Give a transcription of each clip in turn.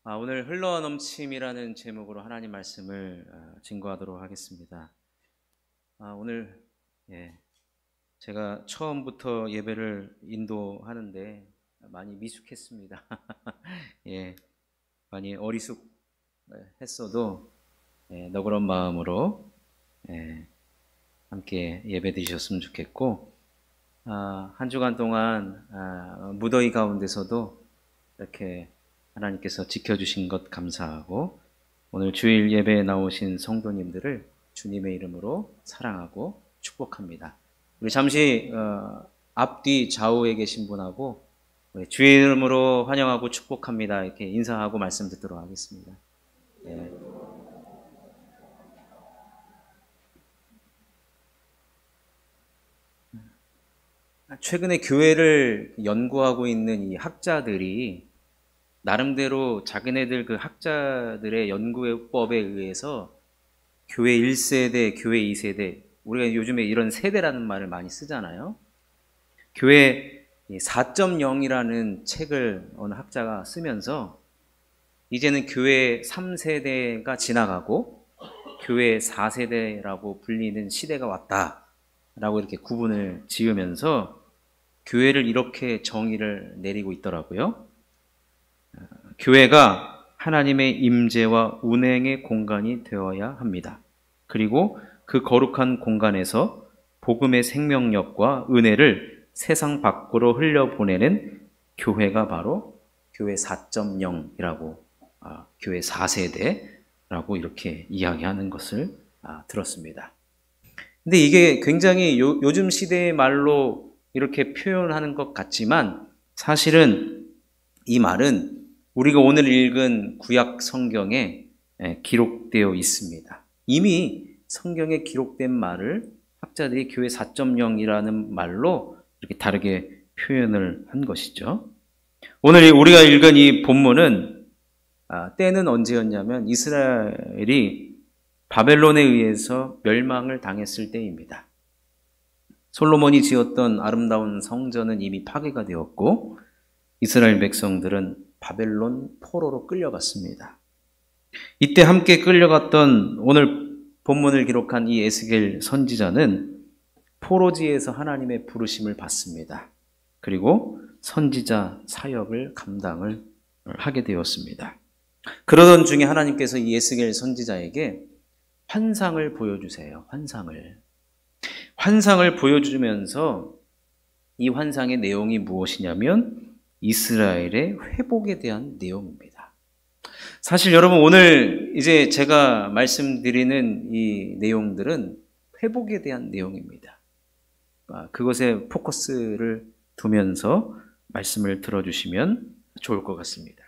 오늘 흘러넘침이라는 제목으로 하나님 말씀을 증거하도록 하겠습니다. 오늘 제가 처음부터 예배를 인도하는데 많이 미숙했습니다. 많이 어리숙했어도 너그러운 마음으로 함께 예배 드리셨으면 좋겠고, 한 주간 동안 무더위 가운데서도 이렇게 하나님께서 지켜주신 것 감사하고, 오늘 주일 예배에 나오신 성도님들을 주님의 이름으로 사랑하고 축복합니다. 우리 잠시 앞뒤 좌우에 계신 분하고 주의 이름으로 환영하고 축복합니다 이렇게 인사하고 말씀 듣도록 하겠습니다. 최근에 교회를 연구하고 있는 이 학자들이 나름대로 자기네들 그 학자들의 연구법에 의해서 교회 1세대, 교회 2세대, 우리가 요즘에 이런 세대라는 말을 많이 쓰잖아요. 교회 4.0이라는 책을 어느 학자가 쓰면서 이제는 교회 3세대가 지나가고 교회 4세대라고 불리는 시대가 왔다라고 이렇게 구분을 지으면서 교회를 이렇게 정의를 내리고 있더라고요. 교회가 하나님의 임재와 운행의 공간이 되어야 합니다. 그리고 그 거룩한 공간에서 복음의 생명력과 은혜를 세상 밖으로 흘려보내는 교회가 바로 교회 4.0이라고, 교회 4세대라고 이렇게 이야기하는 것을 들었습니다. 근데 이게 굉장히 요즘 시대의 말로 이렇게 표현하는 것 같지만, 사실은 이 말은 우리가 오늘 읽은 구약 성경에 기록되어 있습니다. 이미 성경에 기록된 말을 학자들이 교회 4.0이라는 말로 이렇게 다르게 표현을 한 것이죠. 오늘 우리가 읽은 이 본문은 때는 언제였냐면 이스라엘이 바벨론에 의해서 멸망을 당했을 때입니다. 솔로몬이 지었던 아름다운 성전은 이미 파괴가 되었고 이스라엘 백성들은 바벨론 포로로 끌려갔습니다. 이때 함께 끌려갔던 오늘 본문을 기록한 이 에스겔 선지자는 포로지에서 하나님의 부르심을 받습니다. 그리고 선지자 사역을 감당을 하게 되었습니다. 그러던 중에 하나님께서 이 에스겔 선지자에게 환상을 보여주세요. 환상을 보여주면서 이 환상의 내용이 무엇이냐면 이스라엘의 회복에 대한 내용입니다. 사실 여러분, 오늘 이제 제가 말씀드리는 이 내용들은 회복에 대한 내용입니다. 그것에 포커스를 두면서 말씀을 들어주시면 좋을 것 같습니다.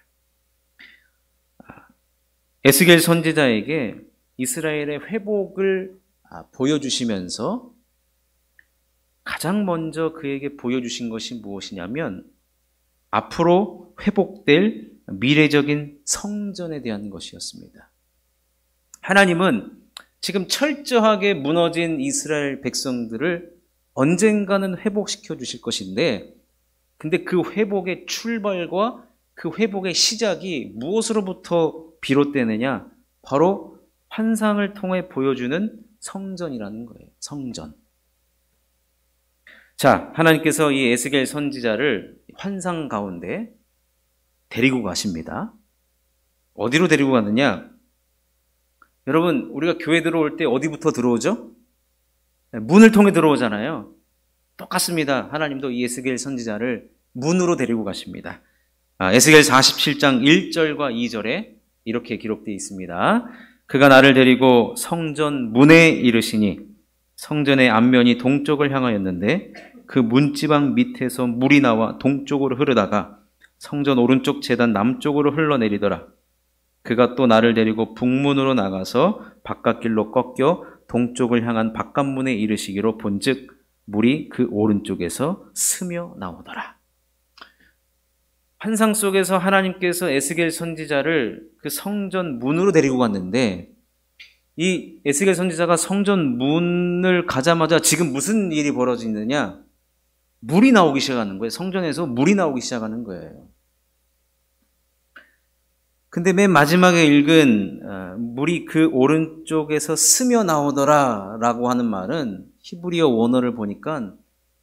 에스겔 선지자에게 이스라엘의 회복을 보여주시면서 가장 먼저 그에게 보여주신 것이 무엇이냐면 앞으로 회복될 미래적인 성전에 대한 것이었습니다. 하나님은 지금 철저하게 무너진 이스라엘 백성들을 언젠가는 회복시켜 주실 것인데, 근데 그 회복의 출발과 그 회복의 시작이 무엇으로부터 비롯되느냐? 바로 환상을 통해 보여주는 성전이라는 거예요. 성전. 자, 하나님께서 이 에스겔 선지자를 환상 가운데 데리고 가십니다. 어디로 데리고 가느냐? 여러분, 우리가 교회 들어올 때 어디부터 들어오죠? 문을 통해 들어오잖아요. 똑같습니다. 하나님도 이 에스겔 선지자를 문으로 데리고 가십니다. 에스겔 47장 1절과 2절에 이렇게 기록되어 있습니다. 그가 나를 데리고 성전 문에 이르시니 성전의 앞면이 동쪽을 향하였는데 그 문지방 밑에서 물이 나와 동쪽으로 흐르다가 성전 오른쪽 제단 남쪽으로 흘러내리더라. 그가 또 나를 데리고 북문으로 나가서 바깥길로 꺾여 동쪽을 향한 바깥문에 이르시기로 본즉 물이 그 오른쪽에서 스며 나오더라. 환상 속에서 하나님께서 에스겔 선지자를 그 성전 문으로 데리고 갔는데, 이 에스겔 선지자가 성전 문을 가자마자 지금 무슨 일이 벌어지느냐? 물이 나오기 시작하는 거예요. 성전에서 물이 나오기 시작하는 거예요. 근데 맨 마지막에 읽은 물이 그 오른쪽에서 스며 나오더라 라고 하는 말은 히브리어 원어를 보니까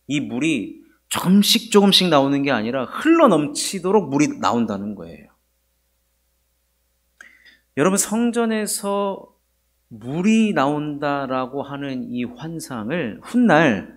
이 물이 조금씩 나오는 게 아니라 흘러 넘치도록 물이 나온다는 거예요. 여러분, 성전에서 물이 나온다라고 하는 이 환상을 훗날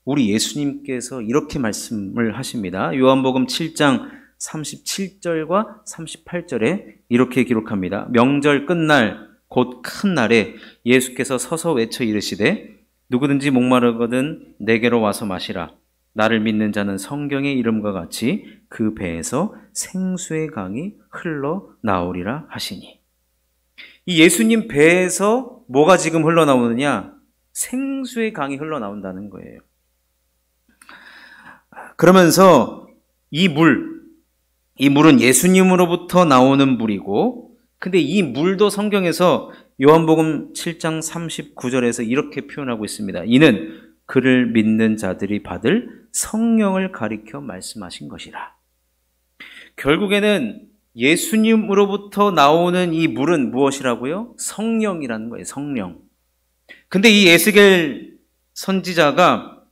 우리 예수님께서 이렇게 말씀을 하십니다. 요한복음 7장 37절과 38절에 이렇게 기록합니다. 명절 끝날 곧 큰 날에 예수께서 서서 외쳐 이르시되 누구든지 목마르거든 내게로 와서 마시라. 나를 믿는 자는 성경의 이름과 같이 그 배에서 생수의 강이 흘러나오리라 하시니. 이 예수님 배에서 뭐가 지금 흘러나오느냐? 생수의 강이 흘러나온다는 거예요. 그러면서 이 물은 예수님으로부터 나오는 물이고, 근데 이 물도 성경에서 요한복음 7장 39절에서 이렇게 표현하고 있습니다. 이는 그를 믿는 자들이 받을 성령을 가리켜 말씀하신 것이라. 결국에는 예수님으로부터 나오는 이 물은 무엇이라고요? 성령이라는 거예요. 성령. 근데 이 에스겔 선지자가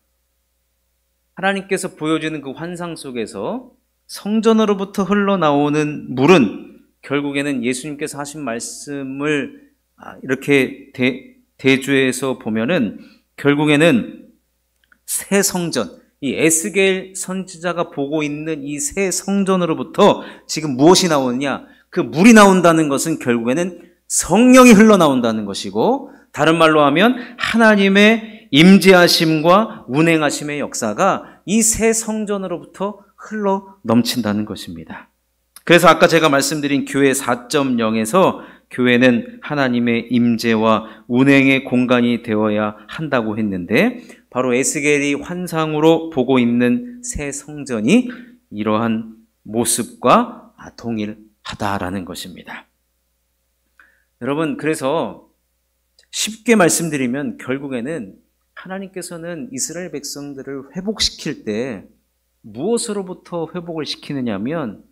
하나님께서 보여주는 그 환상 속에서 성전으로부터 흘러나오는 물은 결국에는 예수님께서 하신 말씀을 이렇게 대조해서 보면은 결국에는 새 성전, 이 에스겔 선지자가 보고 있는 이 새 성전으로부터 지금 무엇이 나오느냐? 그 물이 나온다는 것은 결국에는 성령이 흘러나온다는 것이고, 다른 말로 하면 하나님의 임재하심과 운행하심의 역사가 이 새 성전으로부터 흘러 넘친다는 것입니다. 그래서 아까 제가 말씀드린 교회 4.0에서 교회는 하나님의 임재와 운행의 공간이 되어야 한다고 했는데, 바로 에스겔이 환상으로 보고 있는 새 성전이 이러한 모습과 동일하다라는 것입니다. 여러분, 그래서 쉽게 말씀드리면 결국에는 하나님께서는 이스라엘 백성들을 회복시킬 때 무엇으로부터 회복을 시키느냐면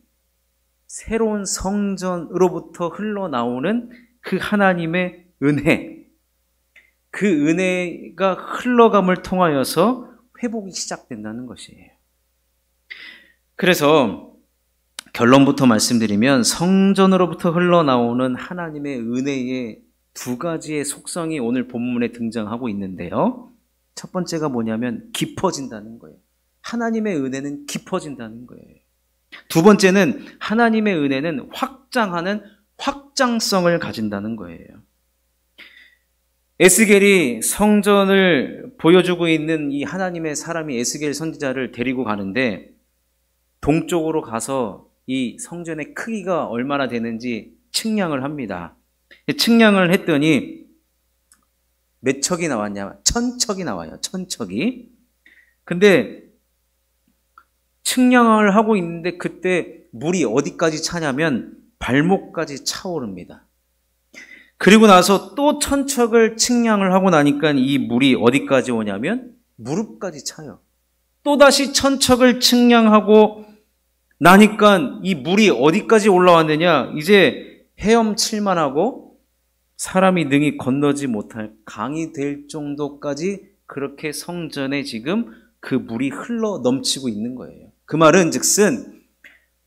새로운 성전으로부터 흘러나오는 그 하나님의 은혜, 그 은혜가 흘러감을 통하여서 회복이 시작된다는 것이에요. 그래서 결론부터 말씀드리면 성전으로부터 흘러나오는 하나님의 은혜의 두 가지의 속성이 오늘 본문에 등장하고 있는데요. 첫 번째가 뭐냐면 깊어진다는 거예요. 하나님의 은혜는 깊어진다는 거예요. 두 번째는 하나님의 은혜는 확장하는 확장성을 가진다는 거예요. 에스겔이 성전을 보여주고 있는 이 하나님의 사람이 에스겔 선지자를 데리고 가는데 동쪽으로 가서 이 성전의 크기가 얼마나 되는지 측량을 합니다. 측량을 했더니 몇 척이 나왔냐? 1000척이 나와요. 1000척이. 근데 측량을 하고 있는데 그때 물이 어디까지 차냐면 발목까지 차오릅니다. 그리고 나서 또 1000척을 측량을 하고 나니까 이 물이 어디까지 오냐면 무릎까지 차요. 또다시 1000척을 측량하고 나니까 이 물이 어디까지 올라왔느냐? 이제 헤엄칠만 하고 사람이 능히 건너지 못할 강이 될 정도까지 그렇게 성전에 지금 그 물이 흘러 넘치고 있는 거예요. 그 말은 즉슨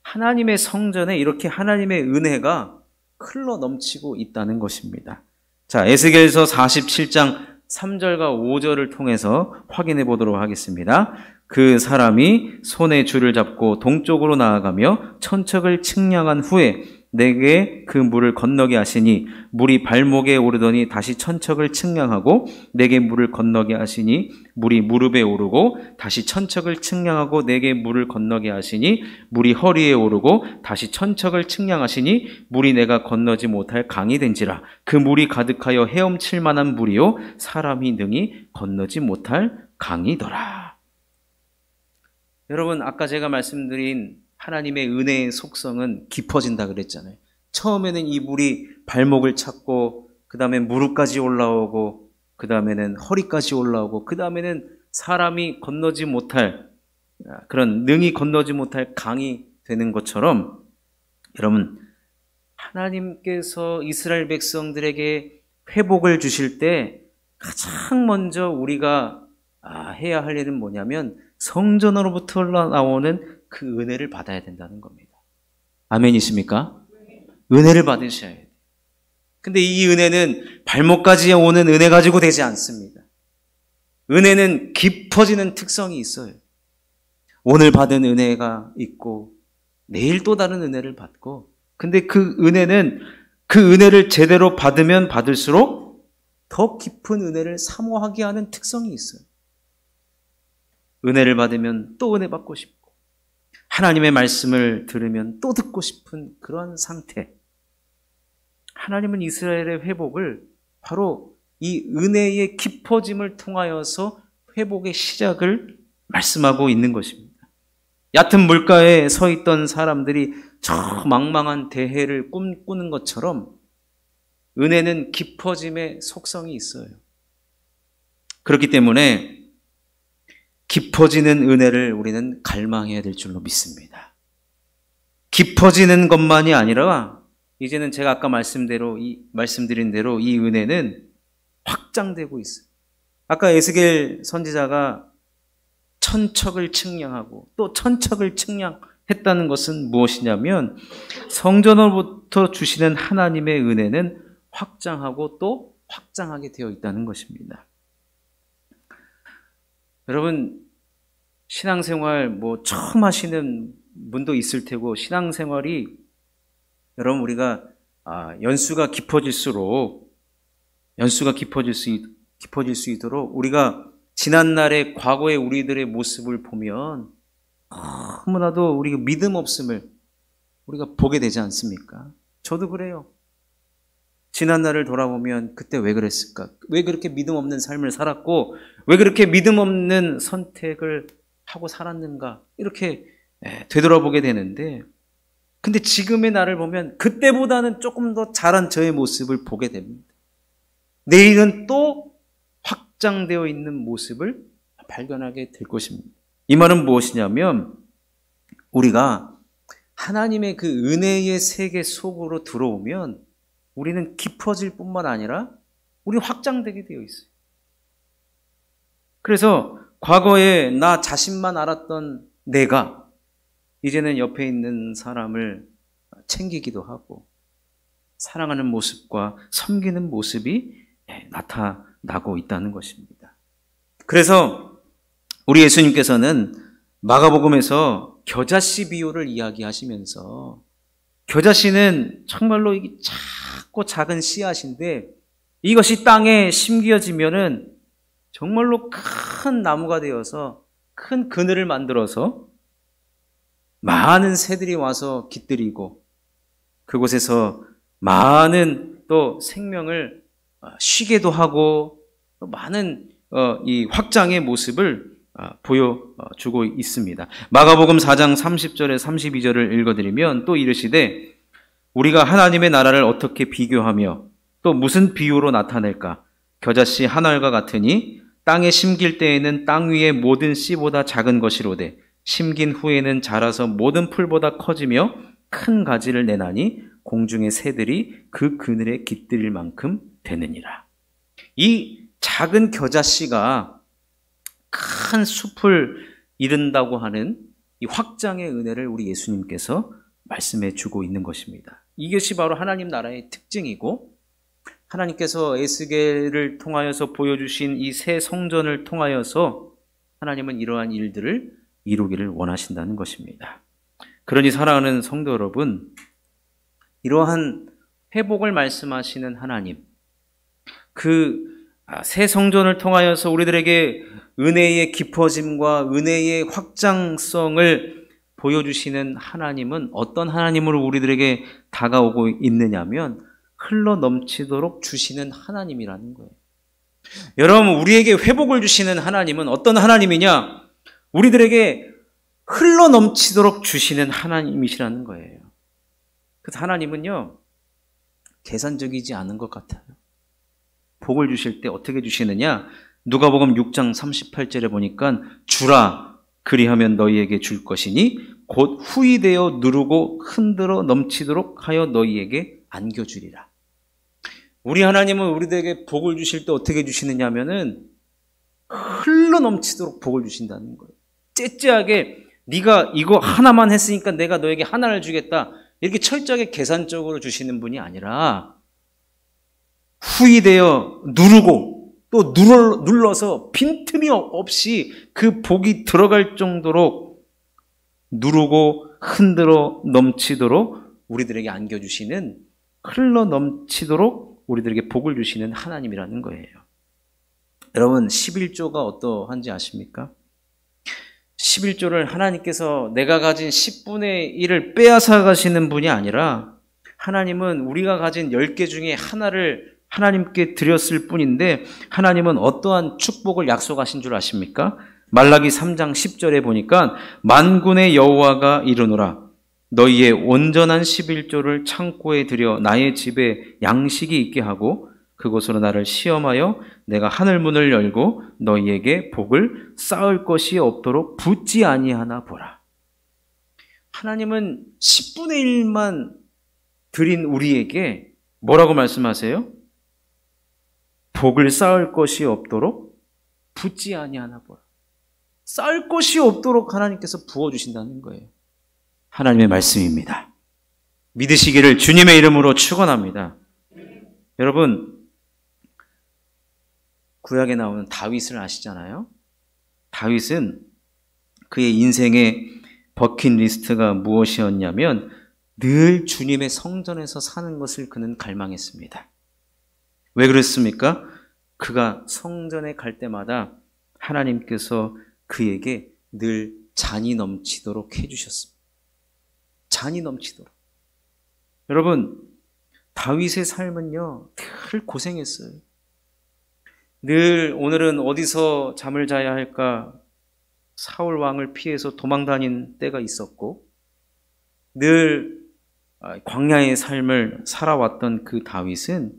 하나님의 성전에 이렇게 하나님의 은혜가 흘러 넘치고 있다는 것입니다. 자, 에스겔서 47장 3절과 5절을 통해서 확인해 보도록 하겠습니다. 그 사람이 손에 줄을 잡고 동쪽으로 나아가며 1000척을 측량한 후에 내게 그 물을 건너게 하시니 물이 발목에 오르더니 다시 1000척을 측량하고 내게 물을 건너게 하시니 물이 무릎에 오르고 다시 1000척을 측량하고 내게 물을 건너게 하시니 물이 허리에 오르고 다시 1000척을 측량하시니 물이 내가 건너지 못할 강이 된지라. 그 물이 가득하여 헤엄칠 만한 물이요 사람이 능히 건너지 못할 강이더라. 여러분, 아까 제가 말씀드린 하나님의 은혜의 속성은 깊어진다 그랬잖아요. 처음에는 이 물이 발목을 찼고, 그 다음에 무릎까지 올라오고, 그 다음에는 허리까지 올라오고, 그 다음에는 사람이 건너지 못할, 그런 능히 건너지 못할 강이 되는 것처럼, 여러분, 하나님께서 이스라엘 백성들에게 회복을 주실 때 가장 먼저 우리가 해야 할 일은 뭐냐면 성전으로부터 흘러나오는 그 은혜를 받아야 된다는 겁니다. 아멘이십니까? 은혜를 받으셔야 돼요. 근데 이 은혜는 발목까지 오는 은혜 가지고 되지 않습니다. 은혜는 깊어지는 특성이 있어요. 오늘 받은 은혜가 있고 내일 또 다른 은혜를 받고, 근데 그 은혜를 제대로 받으면 받을수록 더 깊은 은혜를 사모하게 하는 특성이 있어요. 은혜를 받으면 또 은혜 받고 싶고, 하나님의 말씀을 들으면 또 듣고 싶은 그런 상태. 하나님은 이스라엘의 회복을 바로 이 은혜의 깊어짐을 통하여서 회복의 시작을 말씀하고 있는 것입니다. 얕은 물가에 서 있던 사람들이 저 망망한 대해를 꿈꾸는 것처럼 은혜는 깊어짐의 속성이 있어요. 그렇기 때문에 깊어지는 은혜를 우리는 갈망해야 될 줄로 믿습니다. 깊어지는 것만이 아니라 이제는 제가 아까 말씀드린 대로 이 은혜는 확장되고 있어요. 아까 에스겔 선지자가 천척을 측량하고 또 천척을 측량했다는 것은 무엇이냐면 성전으로부터 주시는 하나님의 은혜는 확장하고 또 확장하게 되어 있다는 것입니다. 여러분, 신앙생활 처음 하시는 분도 있을 테고, 신앙생활이 여러분 우리가 연수가 깊어질수록 깊어질 수 있도록 우리가 지난날의 과거의 우리들의 모습을 보면 너무나도 우리가 믿음 없음을 우리가 보게 되지 않습니까? 저도 그래요. 지난날을 돌아보면 그때 왜 그랬을까? 왜 그렇게 믿음 없는 삶을 살았고 왜 그렇게 믿음 없는 선택을 하고 살았는가? 이렇게 되돌아보게 되는데, 근데 지금의 나를 보면 그때보다는 조금 더 잘한 저의 모습을 보게 됩니다. 내일은 또 확장되어 있는 모습을 발견하게 될 것입니다. 이 말은 무엇이냐면 우리가 하나님의 그 은혜의 세계 속으로 들어오면 우리는 깊어질 뿐만 아니라 우리 확장되게 되어 있어요. 그래서 과거에 나 자신만 알았던 내가 이제는 옆에 있는 사람을 챙기기도 하고 사랑하는 모습과 섬기는 모습이 나타나고 있다는 것입니다. 그래서 우리 예수님께서는 마가복음에서 겨자씨 비유를 이야기하시면서, 겨자씨는 정말로 이게 작고 작은 씨앗인데 이것이 땅에 심겨지면은 정말로 큰 나무가 되어서 큰 그늘을 만들어서 많은 새들이 와서 깃들이고 그곳에서 많은 또 생명을 쉬게도 하고 또 많은 이 확장의 모습을 보여주고 있습니다. 마가복음 4장 30절에 32절을 읽어드리면 또 이르시되 우리가 하나님의 나라를 어떻게 비교하며 또 무슨 비유로 나타낼까? 겨자씨 한 알과 같으니 땅에 심길 때에는 땅 위의 모든 씨보다 작은 것이로되 심긴 후에는 자라서 모든 풀보다 커지며 큰 가지를 내나니 공중의 새들이 그 그늘에 깃들일 만큼 되느니라. 이 작은 겨자씨가 큰 숲을 이룬다고 하는 이 확장의 은혜를 우리 예수님께서 말씀해 주고 있는 것입니다. 이것이 바로 하나님 나라의 특징이고, 하나님께서 에스겔을 통하여서 보여주신 이 새 성전을 통하여서 하나님은 이러한 일들을 이루기를 원하신다는 것입니다. 그러니 사랑하는 성도 여러분, 이러한 회복을 말씀하시는 하나님, 그 새 성전을 통하여서 우리들에게 은혜의 깊어짐과 은혜의 확장성을 보여주시는 하나님은 어떤 하나님으로 우리들에게 다가오고 있느냐면 흘러 넘치도록 주시는 하나님이라는 거예요. 여러분, 우리에게 회복을 주시는 하나님은 어떤 하나님이냐? 우리들에게 흘러 넘치도록 주시는 하나님이시라는 거예요. 그래서 하나님은요, 계산적이지 않은 것 같아요. 복을 주실 때 어떻게 주시느냐? 누가복음 6장 38절에 보니까 주라 그리하면 너희에게 줄 것이니 곧 후이되어 누르고 흔들어 넘치도록 하여 너희에게 안겨주리라. 우리 하나님은 우리들에게 복을 주실 때 어떻게 주시느냐 하면은 흘러 넘치도록 복을 주신다는 거예요. 째째하게 네가 이거 하나만 했으니까 내가 너에게 하나를 주겠다, 이렇게 철저하게 계산적으로 주시는 분이 아니라 후이되어 누르고 또 눌러서 빈틈이 없이 그 복이 들어갈 정도로 누르고 흔들어 넘치도록 우리들에게 안겨주시는, 흘러 넘치도록 우리들에게 복을 주시는 하나님이라는 거예요. 여러분, 11조가 어떠한지 아십니까? 11조를 하나님께서 내가 가진 10분의 1을 빼앗아 가시는 분이 아니라 하나님은 우리가 가진 10개 중에 하나를 하나님께 드렸을 뿐인데, 하나님은 어떠한 축복을 약속하신 줄 아십니까? 말라기 3장 10절에 보니까 만군의 여호와가 이르노라 너희의 온전한 11조를 창고에 들여 나의 집에 양식이 있게 하고 그곳으로 나를 시험하여 내가 하늘문을 열고 너희에게 복을 쌓을 것이 없도록 붙지 아니하나 보라. 하나님은 10분의 1만 드린 우리에게 뭐라고 말씀하세요? 복을 쌓을 것이 없도록 붙지 아니하나 보라. 쌓을 것이 없도록 하나님께서 부어주신다는 거예요. 하나님의 말씀입니다. 믿으시기를 주님의 이름으로 축원합니다. 여러분, 구약에 나오는 다윗을 아시잖아요? 다윗은 그의 인생의 버킷리스트가 무엇이었냐면 늘 주님의 성전에서 사는 것을 그는 갈망했습니다. 왜 그랬습니까? 그가 성전에 갈 때마다 하나님께서 그에게 늘 잔이 넘치도록 해주셨습니다. 잔이 넘치도록. 여러분, 다윗의 삶은요, 늘 고생했어요. 늘 오늘은 어디서 잠을 자야 할까 사울 왕을 피해서 도망 다닌 때가 있었고, 늘 광야의 삶을 살아왔던 그 다윗은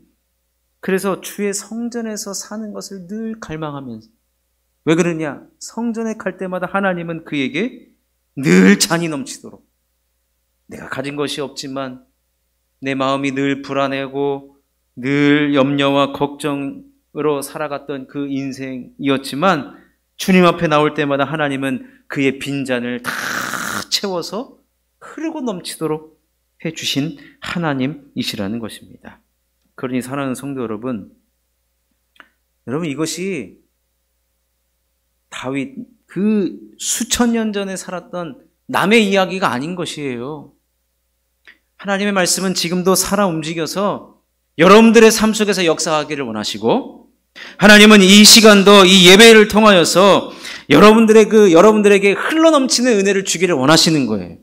그래서 주의 성전에서 사는 것을 늘 갈망하면서, 왜 그러냐? 성전에 갈 때마다 하나님은 그에게 늘 잔이 넘치도록, 내가 가진 것이 없지만 내 마음이 늘 불안해하고 늘 염려와 걱정으로 살아갔던 그 인생이었지만 주님 앞에 나올 때마다 하나님은 그의 빈잔을 다 채워서 흐르고 넘치도록 해주신 하나님이시라는 것입니다. 그러니 사랑하는 성도 여러분, 이것이 다윗 그 수천 년 전에 살았던 남의 이야기가 아닌 것이에요. 하나님의 말씀은 지금도 살아 움직여서 여러분들의 삶 속에서 역사하기를 원하시고, 하나님은 이 시간도 이 예배를 통하여서 여러분들에게 흘러넘치는 은혜를 주기를 원하시는 거예요.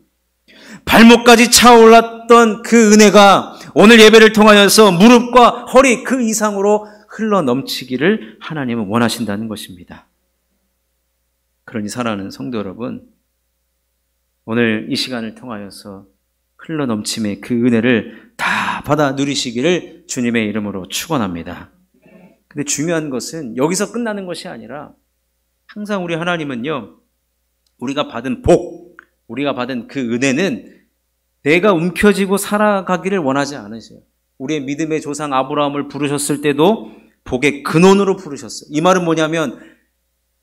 발목까지 차올랐던 그 은혜가 오늘 예배를 통하여서 무릎과 허리 그 이상으로 흘러넘치기를 하나님은 원하신다는 것입니다. 그러니 사랑하는 성도 여러분, 오늘 이 시간을 통하여서 흘러넘침의 그 은혜를 다 받아 누리시기를 주님의 이름으로 축원합니다. 근데 중요한 것은 여기서 끝나는 것이 아니라 항상 우리 하나님은요, 우리가 받은 복, 우리가 받은 그 은혜는 내가 움켜쥐고 살아가기를 원하지 않으세요. 우리의 믿음의 조상 아브라함을 부르셨을 때도 복의 근원으로 부르셨어요. 이 말은 뭐냐면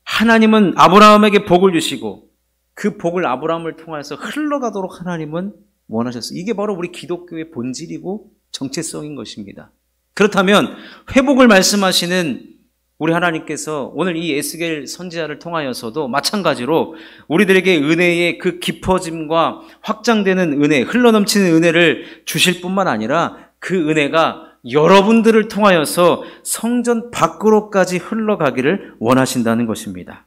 하나님은 아브라함에게 복을 주시고 그 복을 아브라함을 통해서 흘러가도록 하나님은 원하셨어요. 이게 바로 우리 기독교의 본질이고 정체성인 것입니다. 그렇다면 회복을 말씀하시는 우리 하나님께서 오늘 이 에스겔 선지자를 통하여서도 마찬가지로 우리들에게 은혜의 그 깊어짐과 확장되는 은혜, 흘러넘치는 은혜를 주실 뿐만 아니라 그 은혜가 여러분들을 통하여서 성전 밖으로까지 흘러가기를 원하신다는 것입니다.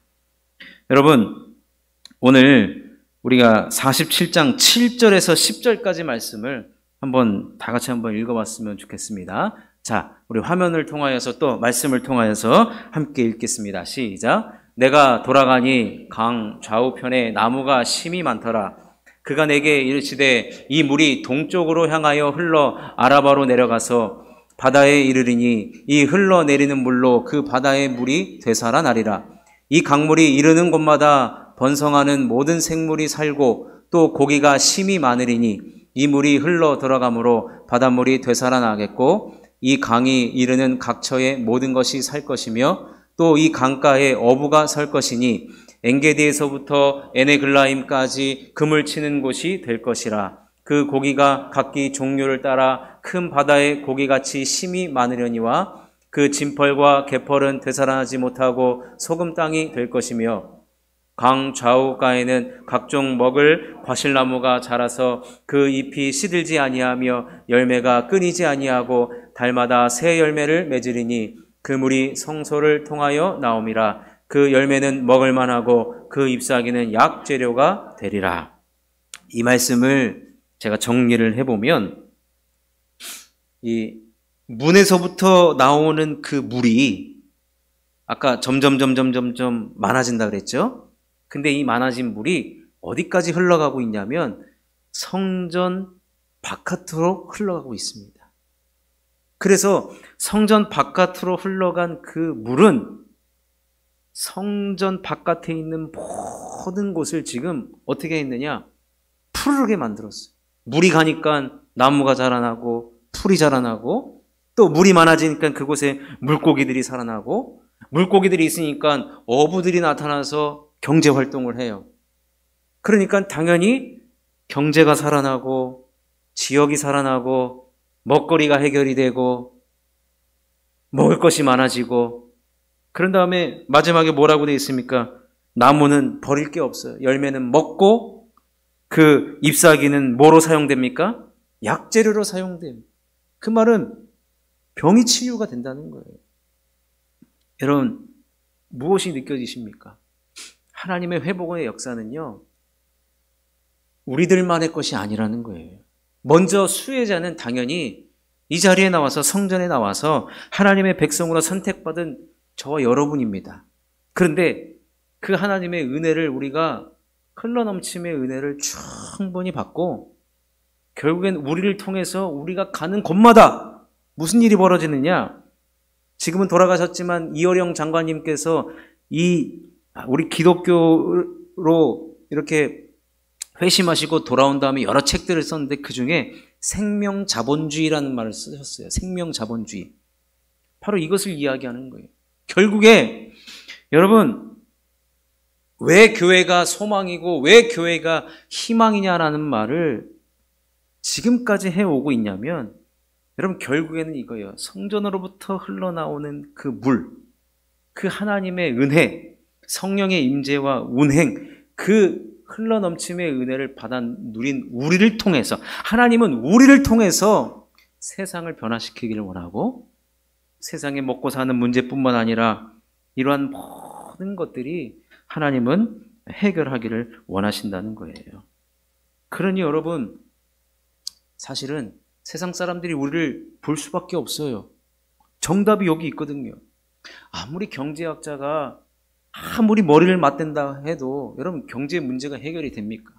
여러분, 오늘 우리가 47장 7절에서 10절까지 말씀을 다 같이 한번 읽어봤으면 좋겠습니다. 자, 우리 화면을 통하여서 또 말씀을 통하여서 함께 읽겠습니다. 시작. 내가 돌아가니 강 좌우편에 나무가 심이 많더라. 그가 내게 이르시되 이 물이 동쪽으로 향하여 흘러 아라바로 내려가서 바다에 이르리니 이 흘러내리는 물로 그 바다의 물이 되살아나리라. 이 강물이 이르는 곳마다 번성하는 모든 생물이 살고 또 고기가 심이 많으리니 이 물이 흘러 들어가므로 바닷물이 되살아나겠고 이 강이 이르는 각처의 모든 것이 살 것이며 또 이 강가에 어부가 설 것이니 엔게디에서부터 에네글라임까지 금을 치는 곳이 될 것이라. 그 고기가 각기 종류를 따라 큰 바다의 고기같이 심이 많으려니와 그 진펄과 개펄은 되살아나지 못하고 소금 땅이 될 것이며 강 좌우가에는 각종 먹을 과실나무가 자라서 그 잎이 시들지 아니하며 열매가 끊이지 아니하고 달마다 새 열매를 맺으리니 그 물이 성소를 통하여 나옴이라. 그 열매는 먹을 만하고 그 잎사귀는 약재료가 되리라. 이 말씀을 제가 정리를 해보면 이 문에서부터 나오는 그 물이 아까 점점 많아진다 그랬죠? 근데 이 많아진 물이 어디까지 흘러가고 있냐면 성전 바깥으로 흘러가고 있습니다. 그래서 성전 바깥으로 흘러간 그 물은 성전 바깥에 있는 모든 곳을 지금 어떻게 했느냐? 푸르르게 만들었어요. 물이 가니까 나무가 자라나고 풀이 자라나고 또 물이 많아지니까 그곳에 물고기들이 살아나고 물고기들이 있으니까 어부들이 나타나서 경제 활동을 해요. 그러니까 당연히 경제가 살아나고 지역이 살아나고 먹거리가 해결이 되고 먹을 것이 많아지고 그런 다음에 마지막에 뭐라고 되어 있습니까? 나무는 버릴 게 없어요. 열매는 먹고 그 잎사귀는 뭐로 사용됩니까? 약재료로 사용됩니다. 그 말은 병이 치유가 된다는 거예요. 여러분 무엇이 느껴지십니까? 하나님의 회복의 역사는요 우리들만의 것이 아니라는 거예요. 먼저 수혜자는 당연히 이 자리에 나와서 성전에 나와서 하나님의 백성으로 선택받은 저와 여러분입니다. 그런데 그 하나님의 은혜를 우리가 흘러넘침의 은혜를 충분히 받고 결국엔 우리를 통해서 우리가 가는 곳마다 무슨 일이 벌어지느냐? 지금은 돌아가셨지만 이어령 장관님께서 우리 기독교로 이렇게 회심하시고 돌아온 다음에 여러 책들을 썼는데 그 중에 생명자본주의라는 말을 쓰셨어요. 생명자본주의. 바로 이것을 이야기하는 거예요. 결국에 여러분 왜 교회가 소망이고 왜 교회가 희망이냐라는 말을 지금까지 해오고 있냐면 여러분 결국에는 이거예요. 성전으로부터 흘러나오는 그 물, 그 하나님의 은혜, 성령의 임재와 운행, 그 흘러넘침의 은혜를 받아 누린 우리를 통해서 하나님은 우리를 통해서 세상을 변화시키기를 원하고 세상에 먹고 사는 문제뿐만 아니라 이러한 모든 것들이 하나님은 해결하기를 원하신다는 거예요. 그러니 여러분 사실은 세상 사람들이 우리를 볼 수밖에 없어요. 정답이 여기 있거든요. 아무리 경제학자가 아무리 머리를 맞댄다 해도 여러분 경제 문제가 해결이 됩니까?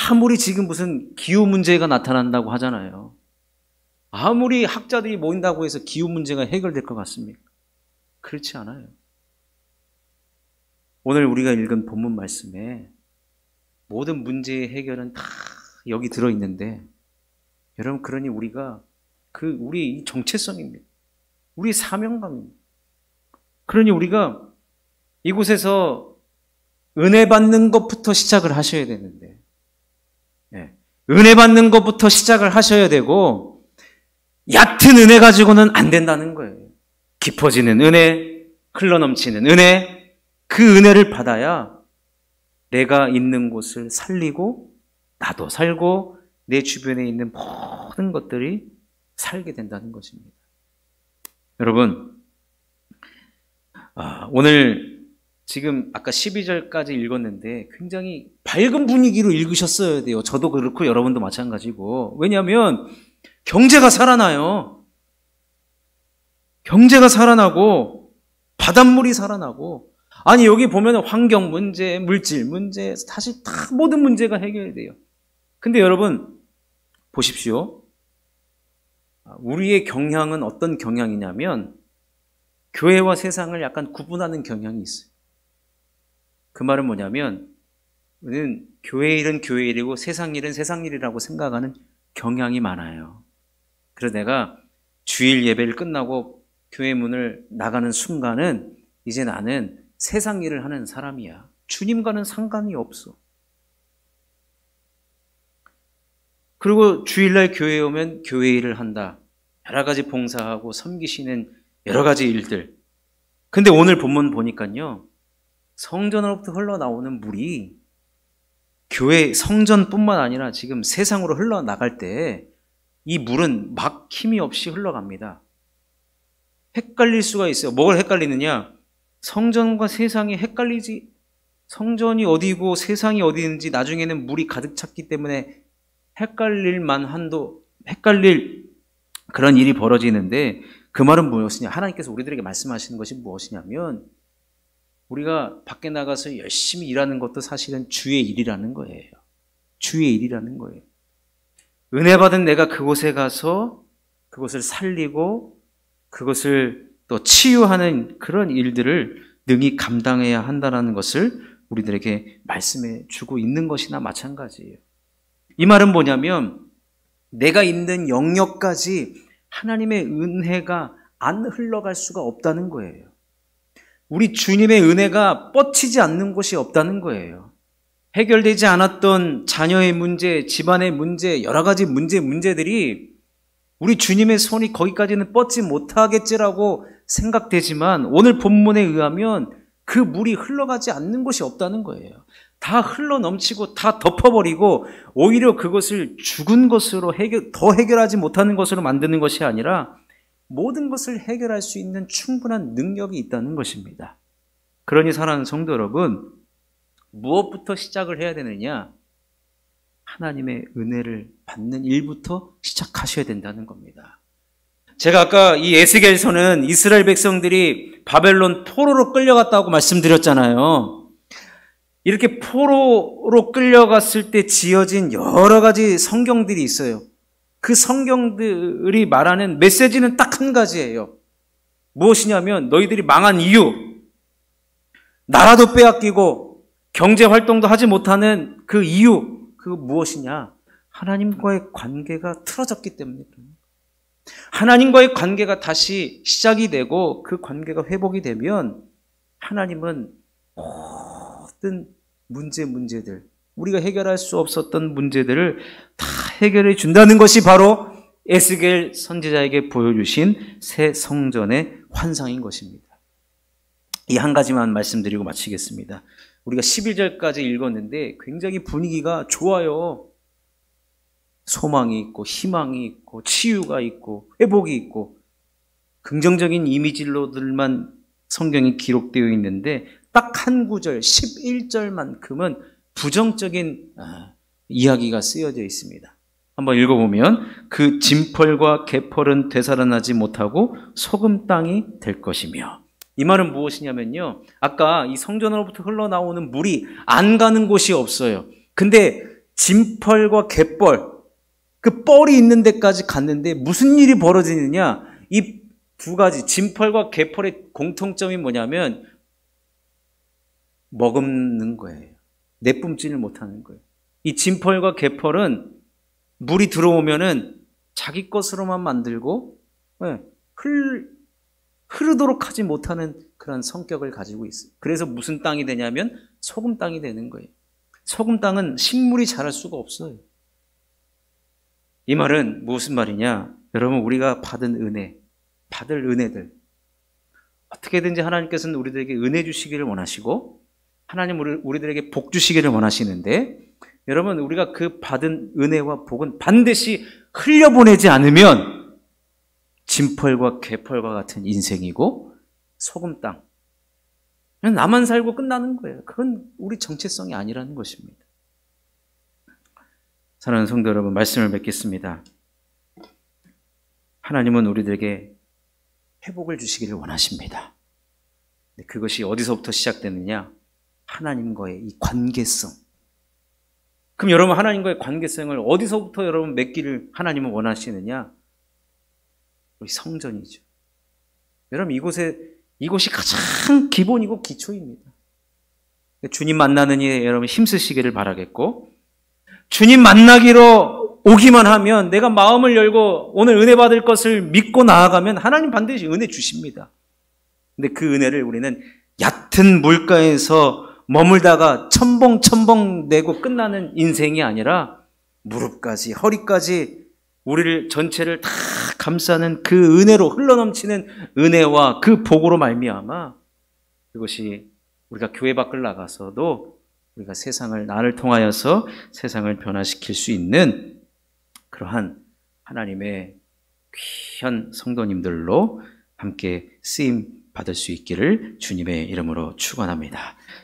아무리 지금 무슨 기후 문제가 나타난다고 하잖아요. 아무리 학자들이 모인다고 해서 기후 문제가 해결될 것 같습니까? 그렇지 않아요. 오늘 우리가 읽은 본문 말씀에 모든 문제의 해결은 다 여기 들어있는데 여러분 그러니 우리가 우리 이 정체성입니다. 우리 사명감입니다. 그러니 우리가 이곳에서 은혜 받는 것부터 시작을 하셔야 되는데 은혜 받는 것부터 시작을 하셔야 되고 얕은 은혜 가지고는 안 된다는 거예요. 깊어지는 은혜, 흘러넘치는 은혜, 그 은혜를 받아야 내가 있는 곳을 살리고 나도 살고 내 주변에 있는 모든 것들이 살게 된다는 것입니다. 여러분 오늘 지금 아까 12절까지 읽었는데 굉장히 밝은 분위기로 읽으셨어야 돼요. 저도 그렇고 여러분도 마찬가지고. 왜냐하면 경제가 살아나요. 경제가 살아나고 바닷물이 살아나고 아니 여기 보면 환경 문제, 물질 문제 사실 다 모든 문제가 해결돼요. 근데 여러분 보십시오. 우리의 경향은 어떤 경향이냐면 교회와 세상을 약간 구분하는 경향이 있어요. 그 말은 뭐냐면 우리는 교회 일은 교회 일이고 세상 일은 세상 일이라고 생각하는 경향이 많아요. 그래서 내가 주일 예배를 끝나고 교회 문을 나가는 순간은 이제 나는 세상 일을 하는 사람이야. 주님과는 상관이 없어. 그리고 주일날 교회에 오면 교회 일을 한다. 여러 가지 봉사하고 섬기시는 여러 가지 일들. 근데 오늘 본문 보니까요, 성전으로부터 흘러나오는 물이 교회 성전뿐만 아니라 지금 세상으로 흘러나갈 때 이 물은 막 힘이 없이 흘러갑니다. 헷갈릴 수가 있어요. 뭐가 헷갈리느냐? 성전과 세상이 헷갈리지. 성전이 어디고 세상이 어디 있는지 나중에는 물이 가득 찼기 때문에 헷갈릴 그런 일이 벌어지는데, 그 말은 무엇이냐? 하나님께서 우리들에게 말씀하시는 것이 무엇이냐면, 우리가 밖에 나가서 열심히 일하는 것도 사실은 주의 일이라는 거예요. 주의 일이라는 거예요. 은혜 받은 내가 그곳에 가서 그것을 살리고 그것을 또 치유하는 그런 일들을 능히 감당해야 한다는 것을 우리들에게 말씀해 주고 있는 것이나 마찬가지예요. 이 말은 뭐냐면, 내가 있는 영역까지 하나님의 은혜가 안 흘러갈 수가 없다는 거예요. 우리 주님의 은혜가 뻗치지 않는 곳이 없다는 거예요. 해결되지 않았던 자녀의 문제, 집안의 문제, 여러 가지 문제들이 우리 주님의 손이 거기까지는 뻗지 못하겠지라고 생각되지만, 오늘 본문에 의하면 그 물이 흘러가지 않는 곳이 없다는 거예요. 다 흘러 넘치고 다 덮어버리고 오히려 그것을 죽은 것으로 더 해결하지 못하는 것으로 만드는 것이 아니라 모든 것을 해결할 수 있는 충분한 능력이 있다는 것입니다. 그러니 사랑하는 성도 여러분, 무엇부터 시작을 해야 되느냐? 하나님의 은혜를 받는 일부터 시작하셔야 된다는 겁니다. 제가 아까 이 에스겔서는 이스라엘 백성들이 바벨론 포로로 끌려갔다고 말씀드렸잖아요. 이렇게 포로로 끌려갔을 때 지어진 여러 가지 성경들이 있어요. 그 성경들이 말하는 메시지는 딱 한 가지예요. 무엇이냐면, 너희들이 망한 이유, 나라도 빼앗기고 경제 활동도 하지 못하는 그 이유, 그거 무엇이냐? 하나님과의 관계가 틀어졌기 때문에 그래요. 하나님과의 관계가 다시 시작이 되고 그 관계가 회복이 되면 하나님은 모든 문제들, 우리가 해결할 수 없었던 문제들을 다 해결해 준다는 것이 바로 에스겔 선지자에게 보여주신 새 성전의 환상인 것입니다. 이 한 가지만 말씀드리고 마치겠습니다. 우리가 11절까지 읽었는데 굉장히 분위기가 좋아요. 소망이 있고 희망이 있고 치유가 있고 회복이 있고 긍정적인 이미지로들만 성경이 기록되어 있는데, 딱 한 구절 11절만큼은 부정적인 이야기가 쓰여져 있습니다. 한번 읽어보면, 그 진펄과 개펄은 되살아나지 못하고 소금 땅이 될 것이며. 이 말은 무엇이냐면요, 아까 이 성전으로부터 흘러나오는 물이 안 가는 곳이 없어요. 근데 진펄과 개펄, 그 뻘이 있는 데까지 갔는데 무슨 일이 벌어지느냐? 이 두 가지, 진펄과 개펄의 공통점이 뭐냐면 머금는 거예요. 내뿜지를 못하는 거예요. 이 진펄과 개펄은 물이 들어오면은 자기 것으로만 만들고 흐르도록 하지 못하는 그런 성격을 가지고 있어요. 그래서 무슨 땅이 되냐면 소금 땅이 되는 거예요. 소금 땅은 식물이 자랄 수가 없어요. 이 말은 무슨 말이냐? 여러분, 우리가 받은 은혜, 받을 은혜들, 어떻게든지 하나님께서는 우리들에게 은혜 주시기를 원하시고 하나님 우리들에게 복 주시기를 원하시는데, 여러분, 우리가 그 받은 은혜와 복은 반드시 흘려보내지 않으면 진펄과 개펄과 같은 인생이고 소금 땅, 그냥 나만 살고 끝나는 거예요. 그건 우리 정체성이 아니라는 것입니다. 사랑하는 성도 여러분, 말씀을 맺겠습니다. 하나님은 우리들에게 회복을 주시기를 원하십니다. 그것이 어디서부터 시작되느냐? 하나님과의 이 관계성. 그럼 여러분, 하나님과의 관계성을 어디서부터 여러분 맺기를 하나님은 원하시느냐? 우리 성전이죠. 여러분, 이곳이 가장 기본이고 기초입니다. 주님 만나는 일에 여러분 힘쓰시기를 바라겠고, 주님 만나기로 오기만 하면 내가 마음을 열고 오늘 은혜 받을 것을 믿고 나아가면 하나님 반드시 은혜 주십니다. 근데 그 은혜를 우리는 얕은 물가에서 머물다가 첨벙첨벙 내고 끝나는 인생이 아니라 무릎까지 허리까지 우리를 전체를 다 감싸는 그 은혜로 흘러넘치는 은혜와 그 복으로 말미암아 그것이 우리가 교회 밖을 나가서도 우리가 세상을 나를 통하여서 세상을 변화시킬 수 있는 그러한 하나님의 귀한 성도님들로 함께 쓰임 받을 수 있기를 주님의 이름으로 축원합니다.